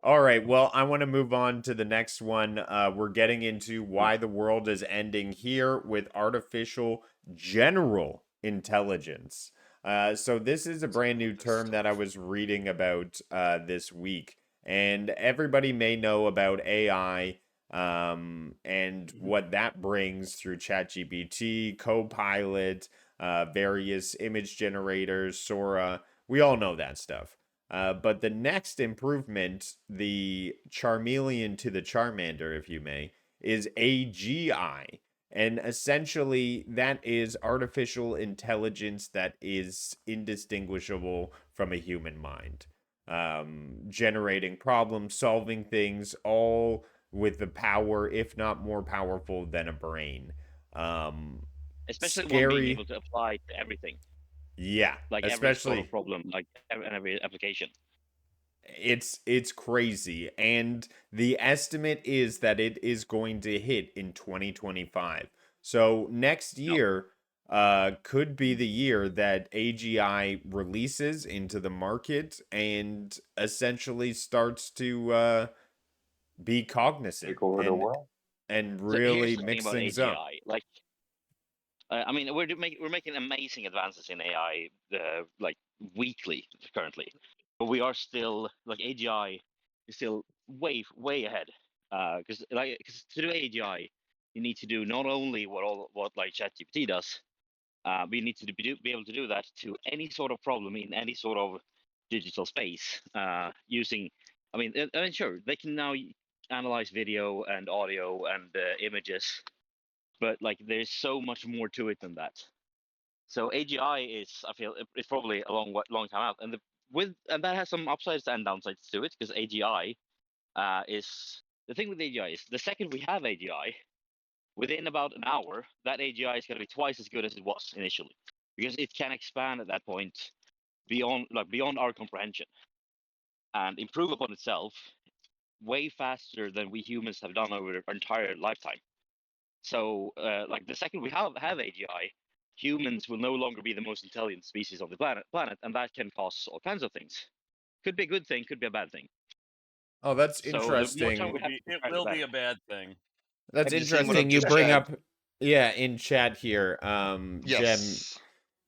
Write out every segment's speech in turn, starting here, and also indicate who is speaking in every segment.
Speaker 1: All right, well, I want to move on to the next one. We're getting into
Speaker 2: Mm.
Speaker 1: why the world is ending here with artificial general intelligence. So this is a
Speaker 3: Let's go
Speaker 1: brand new
Speaker 3: with this
Speaker 1: term that I
Speaker 3: stuff.
Speaker 1: was reading about this week, and everybody may know about AI and
Speaker 2: Mhm.
Speaker 1: what that brings through ChatGPT, Copilot, various image generators, Sora. We all know that stuff. But the next improvement, the Charmeleon to the Charmander, if you may, is AGI. And essentially, that is artificial intelligence that is indistinguishable from a human mind. Generating problem solving things, all with the power, if not more powerful than a brain. Um,
Speaker 2: Especially one being
Speaker 1: Scary.
Speaker 2: able to apply to everything,
Speaker 1: Yeah,
Speaker 2: like every sort of
Speaker 1: especially
Speaker 2: problem, like every application.
Speaker 1: it's crazy, and the estimate is that it is going to hit in 2025. So next
Speaker 2: No,
Speaker 1: year could be the year that AGI releases into the market and essentially starts to be
Speaker 4: Take
Speaker 1: cognizant
Speaker 4: over the
Speaker 1: and
Speaker 4: world.
Speaker 2: so here's
Speaker 1: really
Speaker 2: the thing
Speaker 1: mix
Speaker 2: about
Speaker 1: things up.
Speaker 2: AGI. Like, I mean, we're making amazing advances in AI, like weekly currently, but we are still like AGI is still way ahead. Because to do AGI, you need to do not only what like ChatGPT does, we need to be able to do that to any sort of problem in any sort of digital space using. I mean, sure, they can now analyze video and audio and images, but like there's so much more to it than that. So AGI is, I feel, it's probably a long time out, and and that has some upsides and downsides to it because AGI is the thing with AGI is the second we have AGI, within about an hour, that AGI is going to be twice as good as it was initially, because it can expand at that point beyond our comprehension and improve upon itself way faster than we humans have done over our entire lifetime. So, like the second we have AGI, humans will no longer be the most intelligent species on the planet, and that can cause all kinds of things. Could be a good thing, could be a bad thing.
Speaker 1: Oh, that's
Speaker 2: So the more
Speaker 3: It
Speaker 2: time
Speaker 1: interesting.
Speaker 2: we
Speaker 3: will
Speaker 2: have
Speaker 3: be.
Speaker 2: to
Speaker 3: It
Speaker 2: prepare, the
Speaker 3: will be
Speaker 2: better.
Speaker 3: a bad thing.
Speaker 1: That's
Speaker 5: Have you seen what I've
Speaker 1: interesting you
Speaker 5: just
Speaker 1: bring
Speaker 5: shared?
Speaker 1: up. Yeah, in chat here, Jem,
Speaker 5: Yes.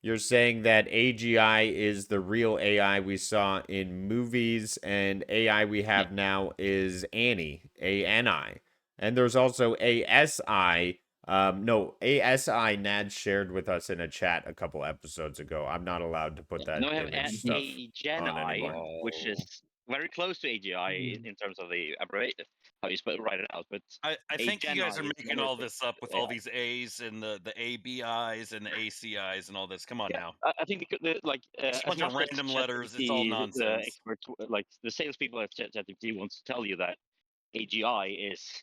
Speaker 1: you're saying that AGI is the real AI we saw in movies, and AI we
Speaker 2: Yeah,
Speaker 1: have now is Annie, ANI. And there's also ASI. No, ASI Nad shared with us in a chat a couple episodes ago. I'm not allowed to put
Speaker 2: yeah.
Speaker 1: that
Speaker 2: Now we have
Speaker 1: image stuff
Speaker 2: a Gen
Speaker 1: on
Speaker 2: I,
Speaker 1: anymore.
Speaker 2: which is
Speaker 5: Oh.
Speaker 2: very close to AGI in terms of the abbreviation, how you write it out. But
Speaker 3: I
Speaker 2: a
Speaker 3: think you
Speaker 2: Gen
Speaker 3: guys
Speaker 2: I
Speaker 3: are
Speaker 2: is
Speaker 3: making
Speaker 2: generally
Speaker 3: all this up with all
Speaker 2: AI.
Speaker 3: these A's and the ABIs and the ACIs and all this. Come on
Speaker 2: Yeah,
Speaker 3: now.
Speaker 2: I think like
Speaker 3: Just a
Speaker 2: as
Speaker 3: bunch of
Speaker 2: much as
Speaker 3: random letters. It's all
Speaker 2: ChatGPT, the
Speaker 3: nonsense.
Speaker 2: experts, like the salespeople at ChatGPT, wants to tell you that AGI is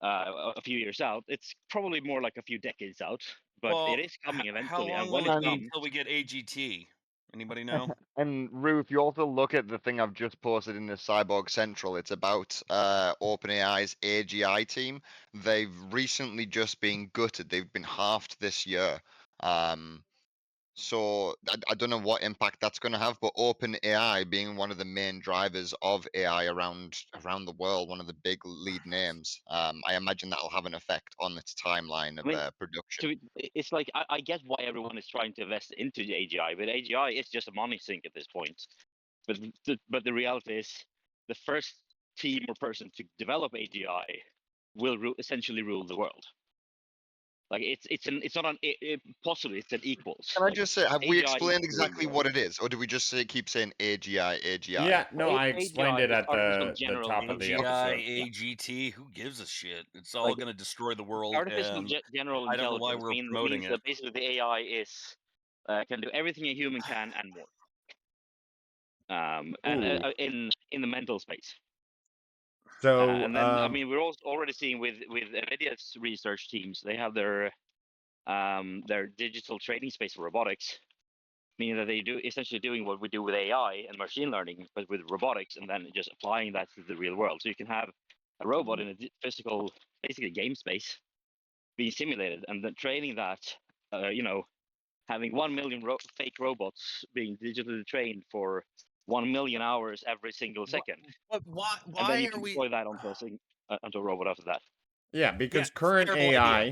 Speaker 2: a few years out. It's probably more like a few decades out, but it
Speaker 3: Well,
Speaker 2: is coming
Speaker 3: how
Speaker 2: eventually. And
Speaker 3: long will
Speaker 2: when
Speaker 3: it
Speaker 2: it
Speaker 3: be
Speaker 4: And
Speaker 3: until
Speaker 2: comes,
Speaker 3: we get AGT? Anybody know?
Speaker 4: and Rue, if you also look at the thing I've just posted in the Cyborg Central, it's about OpenAI's AGI team. They've recently just been gutted. They've been halved this year. Um, So I don't know what impact that's going to have, but OpenAI being one of the main drivers of AI around the world, one of the big lead names, I imagine that'll have an effect on its timeline
Speaker 2: I
Speaker 4: of
Speaker 2: mean,
Speaker 4: production.
Speaker 2: it's like I get why everyone is trying to invest into the AGI, but AGI is just a money sink at this point. But the reality is, the first team or person to develop AGI will essentially rule the world. Like it's not possibly it's an equals.
Speaker 4: Can I
Speaker 2: Like
Speaker 4: just say, have we
Speaker 2: AGI is
Speaker 4: explained
Speaker 2: ruling the
Speaker 4: exactly
Speaker 2: world.
Speaker 4: what it is, or do we just keep saying AGI, AGI?
Speaker 1: Yeah, no, I explained
Speaker 2: AGI
Speaker 1: it
Speaker 2: is
Speaker 1: at
Speaker 2: artificial
Speaker 1: the
Speaker 2: general
Speaker 1: top of the
Speaker 2: okay,
Speaker 3: AGI,
Speaker 1: episode.
Speaker 2: yeah,
Speaker 3: AGT, who gives a shit? It's all
Speaker 2: like
Speaker 3: going to destroy the world,
Speaker 2: artificial
Speaker 3: and
Speaker 2: general
Speaker 3: I don't know why
Speaker 2: intelligence
Speaker 3: we're promoting
Speaker 2: means
Speaker 3: it.
Speaker 2: that basically the AI is can do everything a human can and more. And
Speaker 1: Ooh.
Speaker 2: in the mental space.
Speaker 1: So,
Speaker 2: And then I mean we're also already seeing with Nvidia's research teams, they have their digital training space for robotics, meaning that they do essentially doing what we do with AI and machine learning, but with robotics, and then just applying that to the real world. So you can have a robot in a physical, basically game space, being simulated, and then training that, you know, having 1 million fake robots being digitally trained for 1 million hours every single second,
Speaker 3: But why?
Speaker 2: and then
Speaker 3: Why
Speaker 2: you
Speaker 3: are
Speaker 2: can
Speaker 3: we?
Speaker 2: deploy that onto a robot after that.
Speaker 1: Yeah,
Speaker 3: Yeah,
Speaker 1: because
Speaker 3: it's a terrible idea.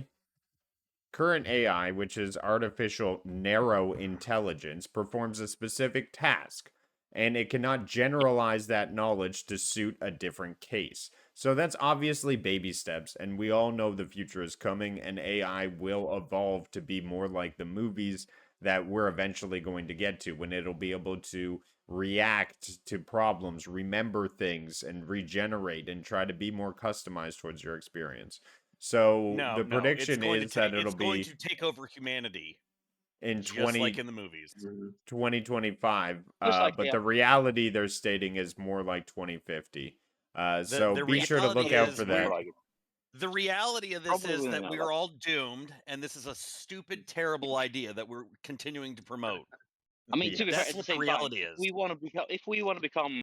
Speaker 1: current AI, which is artificial narrow intelligence, performs a specific task, and it cannot generalize that knowledge to suit a different case. So that's obviously baby steps, and we all know the future is coming, and AI will evolve to be more like the movies that we're eventually going to get to, when it'll be able to react to problems, remember things, and regenerate and try to be more customized towards your experience. So
Speaker 3: No,
Speaker 1: the
Speaker 3: no, it's
Speaker 1: prediction
Speaker 3: going to
Speaker 1: is that
Speaker 3: take.
Speaker 1: it'll
Speaker 3: It's going
Speaker 1: be
Speaker 3: to take over humanity,
Speaker 1: in
Speaker 3: just like in the movies.
Speaker 1: 2025.
Speaker 2: Just like
Speaker 1: But
Speaker 2: yeah,
Speaker 1: the reality they're stating is more like 2050. So
Speaker 3: The
Speaker 1: be sure to
Speaker 3: reality
Speaker 1: look out
Speaker 3: is
Speaker 1: for
Speaker 2: more
Speaker 1: that.
Speaker 2: like it.
Speaker 3: the reality of this is
Speaker 2: Probably
Speaker 3: that
Speaker 2: not
Speaker 3: we
Speaker 2: like
Speaker 3: are all doomed, and this is a stupid, terrible idea that we're continuing to promote.
Speaker 2: I mean, to be fair,
Speaker 3: That's
Speaker 2: at the
Speaker 3: what the
Speaker 2: same time,
Speaker 3: reality is.
Speaker 2: if we want to become